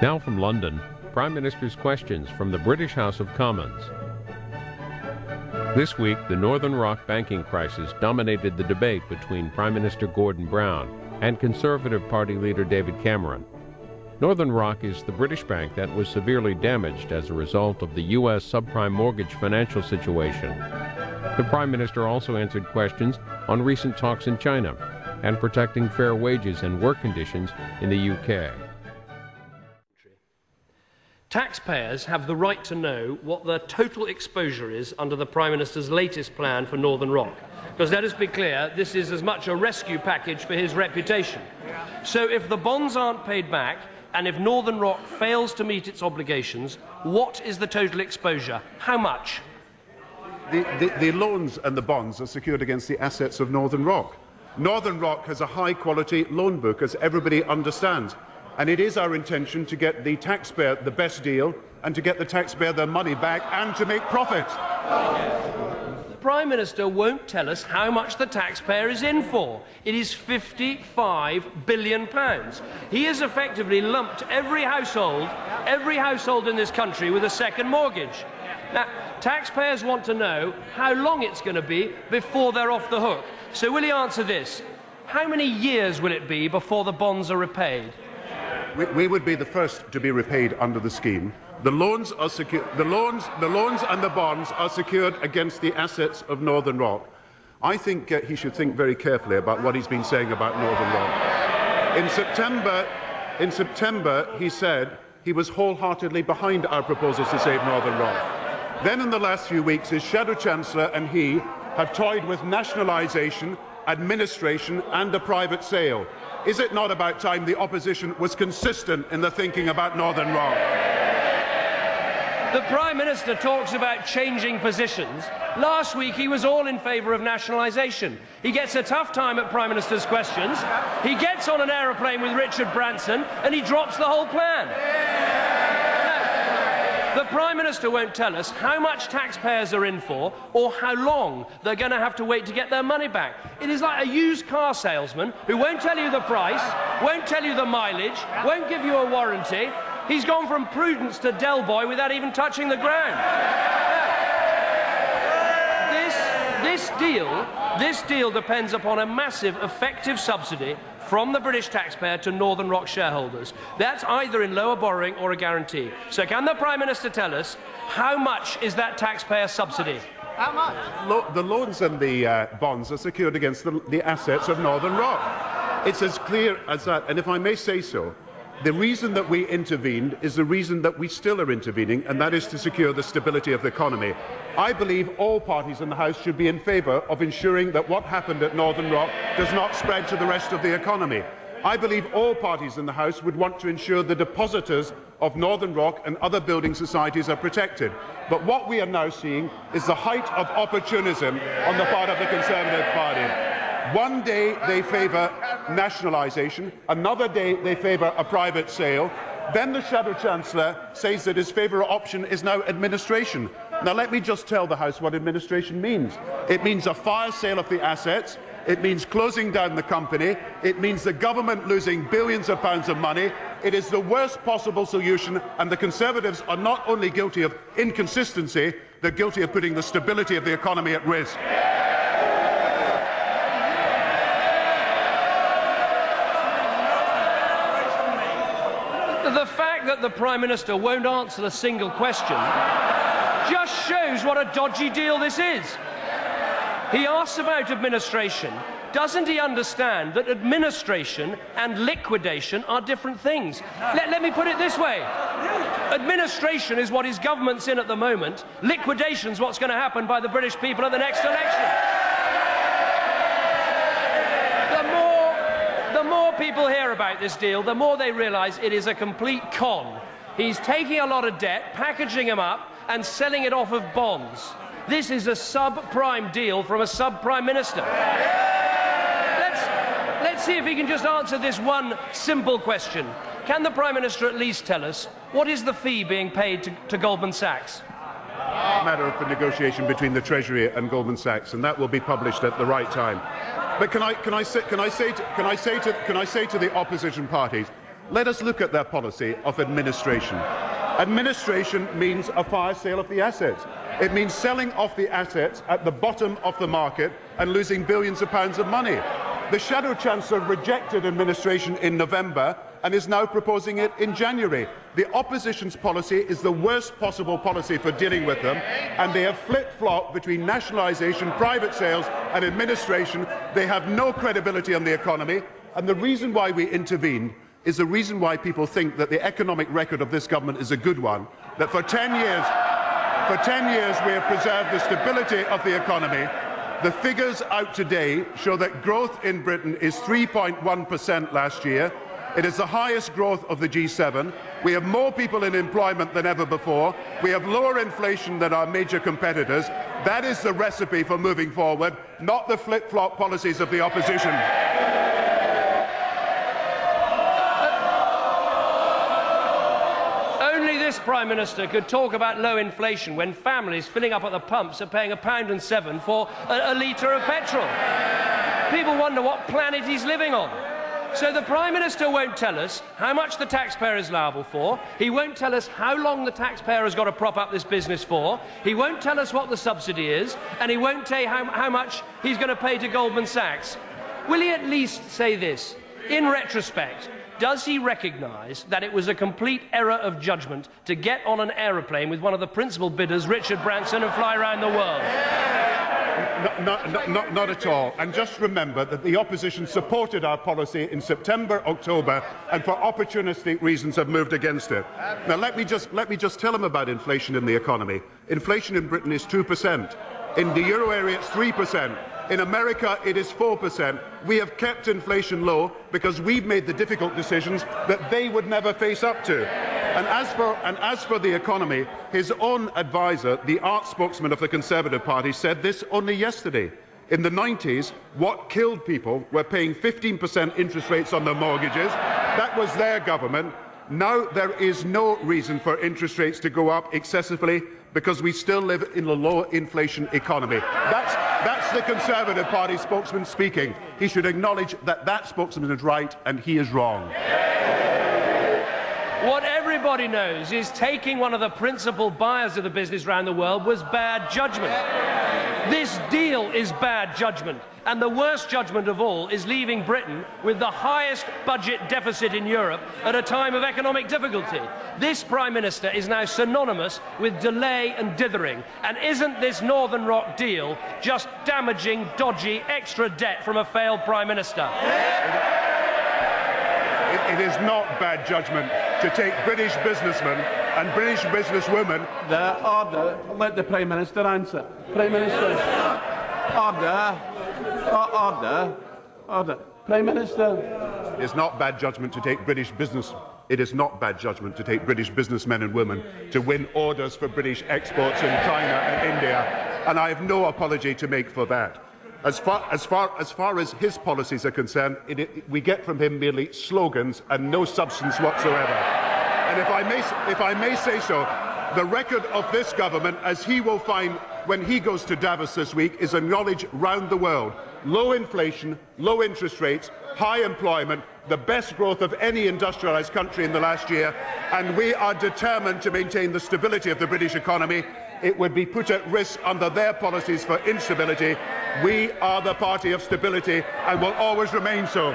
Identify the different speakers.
Speaker 1: Now from London, Prime Minister's questions from the British House of Commons. This week, the Northern Rock banking crisis dominated the debate between Prime Minister Gordon Brown and Conservative Party leader David Cameron. Northern Rock is the British bank that was severely damaged as a result of the U.S. subprime mortgage financial situation. The Prime Minister also answered questions on recent talks in China and protecting fair wages and work conditions in the UK.
Speaker 2: Taxpayers have the right to know what their total exposure is under the Prime Minister's latest plan for Northern Rock. Because let us be clear, this is as much a rescue package for his reputation. So if the bonds aren't paid back, and if Northern Rock fails to meet its obligations, what is the total exposure? How much?
Speaker 3: The loans and the bonds are secured against the assets of Northern Rock. Northern Rock has a high-quality loan book, as everybody understands. And it is our intention to get the taxpayer the best deal and to get the taxpayer their money back and to make profit.
Speaker 2: The Prime Minister won't tell us how much the taxpayer is in for. It is £55 billion. He has effectively lumped every household in this country with a second mortgage. Now, taxpayers want to know how long it's going to be before they're off the hook. So will he answer this? How many years will it be before the bonds are repaid?
Speaker 3: We would be the first to be repaid under the scheme. The loans are the loans and the bonds are secured against the assets of Northern Rock. I think he should think very carefully about what he's been saying about Northern Rock. In September, he said he was wholeheartedly behind our proposals to save Northern Rock. Then, in the last few weeks, his Shadow Chancellor and he have toyed with nationalisation, administration, and a private sale. Is it not about time the opposition was consistent in the thinking about Northern Rock?
Speaker 2: The Prime Minister talks about changing positions. Last week he was all in favour of nationalisation. He gets a tough time at Prime Minister's questions. He gets on an aeroplane with Richard Branson and he drops the whole plan. The Prime Minister won't tell us how much taxpayers are in for or how long they're going to have to wait to get their money back. It is like a used car salesman who won't tell you the price, won't tell you the mileage, won't give you a warranty. He's gone from Prudence to Del Boy without even touching the ground. This deal depends upon a massive, effective subsidy from the British taxpayer to Northern Rock shareholders. That's either in lower borrowing or a guarantee. So can the Prime Minister tell us how much is that taxpayer subsidy?
Speaker 3: How much? The loans and the bonds are secured against the assets of Northern Rock. It's as clear as that. And if I may say so, the reason that we intervened is the reason that we still are intervening, and that is to secure the stability of the economy. I believe all parties in the House should be in favour of ensuring that what happened at Northern Rock does not spread to the rest of the economy. I believe all parties in the House would want to ensure the depositors of Northern Rock and other building societies are protected. But what we are now seeing is the height of opportunism on the part of the Conservative Party. One day they favour nationalisation, another day they favour a private sale. Then the Shadow Chancellor says that his favourite option is now administration. Now let me just tell the House what administration means. It means a fire sale of the assets. It means closing down the company. It means the government losing billions of pounds of money. It is the worst possible solution, and the Conservatives are not only guilty of inconsistency, they're guilty of putting the stability of the economy at risk.
Speaker 2: The fact that the Prime Minister won't answer a single question just shows what a dodgy deal this is. He asks about administration. Doesn't he understand that administration and liquidation are different things? Let me put it this way. Administration is what his government's in at the moment. Liquidation is what's going to happen by the British people at the next election. The more people hear about this deal, the more they realise it is a complete con. He's taking a lot of debt, packaging them up, and selling it off of bonds. This is a subprime deal from a subprime minister. Let's see if he can just answer this one simple question. Can the Prime Minister at least tell us what is the fee being paid to Goldman Sachs?
Speaker 3: A matter of the negotiation between the Treasury and Goldman Sachs, and that will be published at the right time. But can I say to the opposition parties, let us look at their policy of administration. Administration means a fire sale of the assets. It means selling off the assets at the bottom of the market and losing billions of pounds of money. The Shadow Chancellor rejected administration in November and is now proposing it in January. The opposition's policy is the worst possible policy for dealing with them, and they have flip-flopped between nationalisation, private sales and administration. They have no credibility on the economy, and the reason why we intervened is the reason why people think that the economic record of this government is a good one, that for 10 years we have preserved the stability of the economy. The figures out today show that growth in Britain is 3.1% last year. It is the highest growth of the G7. We have more people in employment than ever before. We have lower inflation than our major competitors. That is the recipe for moving forward, not the flip-flop policies of the opposition.
Speaker 2: This Prime Minister could talk about low inflation when families filling up at the pumps are paying £1.07 for a litre of petrol. People wonder what planet he's living on. So the Prime Minister won't tell us how much the taxpayer is liable for. He won't tell us how long the taxpayer has got to prop up this business for. He won't tell us what the subsidy is, and he won't tell you how much he's going to pay to Goldman Sachs. Will he at least say this? In retrospect, does he recognise that it was a complete error of judgment to get on an aeroplane with one of the principal bidders, Richard Branson, and fly around the world?
Speaker 3: Not at all. And just remember that the opposition supported our policy in September, October, and for opportunistic reasons have moved against it. Now, let me just tell him about inflation in the economy. Inflation in Britain is 2%. In the euro area, it's 3%. In America, it is 4%. We have kept inflation low because we've made the difficult decisions that they would never face up to. And as for the economy, his own advisor, the art spokesman of the Conservative Party, said this only yesterday. In the 90s, what killed people were paying 15% interest rates on their mortgages. That was their government. Now there is no reason for interest rates to go up excessively because we still live in a low inflation economy. That's the Conservative Party spokesman speaking. He should acknowledge that that spokesman is right and he is wrong.
Speaker 2: What everybody knows is taking one of the principal buyers of the business around the world was bad judgment. This deal is bad judgment, and the worst judgment of all is leaving Britain with the highest budget deficit in Europe at a time of economic difficulty. This Prime Minister is now synonymous with delay and dithering, and isn't this Northern Rock deal just damaging, dodgy, extra debt from a failed Prime Minister?
Speaker 3: It is not bad judgment to take British businessmen and British businesswomen.
Speaker 4: Order. Let the Prime Minister answer. Prime Minister. Order. Order. Order. Prime Minister.
Speaker 3: It is not bad judgment to take British business. It is not bad judgment to take British businessmen and women to win orders for British exports in China and India, and I have no apology to make for that. As far as his policies are concerned, we get from him merely slogans and no substance whatsoever. And if I may say so, the record of this government, as he will find when he goes to Davos this week, is acknowledged round the world. Low inflation, low interest rates, high employment, the best growth of any industrialised country in the last year, and we are determined to maintain the stability of the British economy. It would be put at risk under their policies for instability. We are the party of stability and will always remain so.